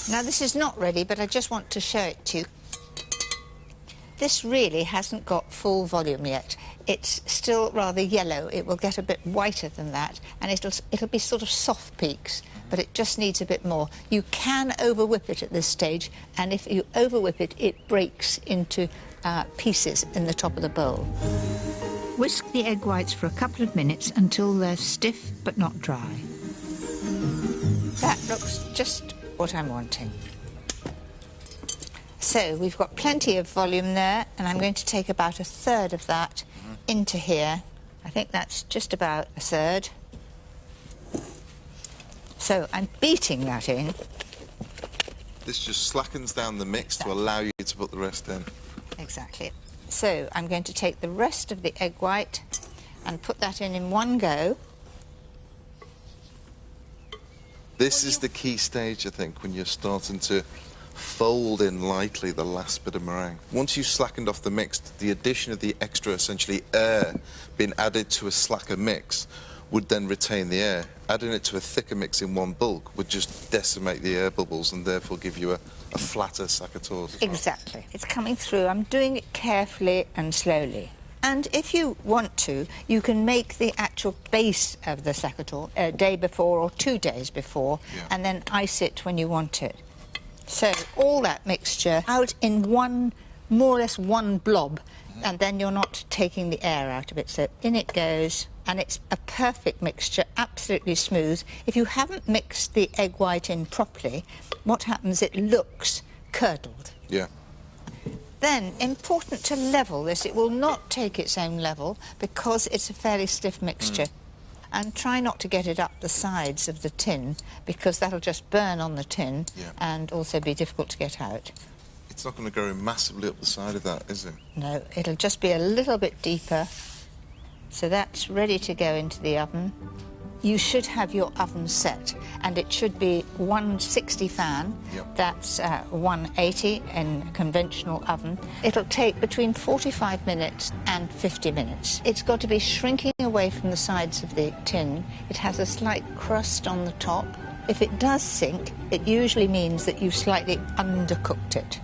Now, this is not ready, but I just want to show it to you. This really hasn't got full volume yet. It's still rather yellow. It will get a bit whiter than that, and it'll be sort of soft peaks, but it just needs a bit more. You can over-whip it at this stage, and if you over-whip it, it breaks into pieces in the top of the bowl. Whisk the egg whites for a couple of minutes until they're stiff but not dry. That looks just what I'm wanting. So we've got plenty of volume there, and I'm going to take about 1/3 of that into here. I think that's just about 1/3. So I'm beating that in. This just slackens down the mix to allow you to put the rest in. Exactly. So I'm going to take the rest of the egg white and put that in one go. This is the key stage, I think, when you're starting to fold in lightly the last bit of meringue. Once you've slackened off the mix, the addition of the extra, essentially, air being added to a slacker mix would then retain the air. Adding it to a thicker mix in one bulk would just decimate the air bubbles and therefore give you a flatter Sachertorte. Exactly. It's coming through. I'm doing it carefully and slowly. And if you want to, you can make the actual base of the Sachertorte a day before or 2 days before, and then ice it when you want it. So all that mixture out in one, more or less one blob, and then you're not taking the air out of it. So in it goes, and it's a perfect mixture, absolutely smooth. If you haven't mixed the egg white in properly, what happens, it looks curdled. Yeah. Then, important to level this. It will not take its own level because it's a fairly stiff mixture. And try not to get it up the sides of the tin, because that'll just burn on the tin and also be difficult to get out. It's not going to go massively up the side of that, is it? No, it'll just be a little bit deeper. So that's ready to go into the oven. You should have your oven set, and it should be 160 fan. That's 180 in a conventional oven. It'll take between 45 minutes and 50 minutes. It's got to be shrinking away from the sides of the tin. It has a slight crust on the top. If it does sink, it usually means that you've slightly undercooked it.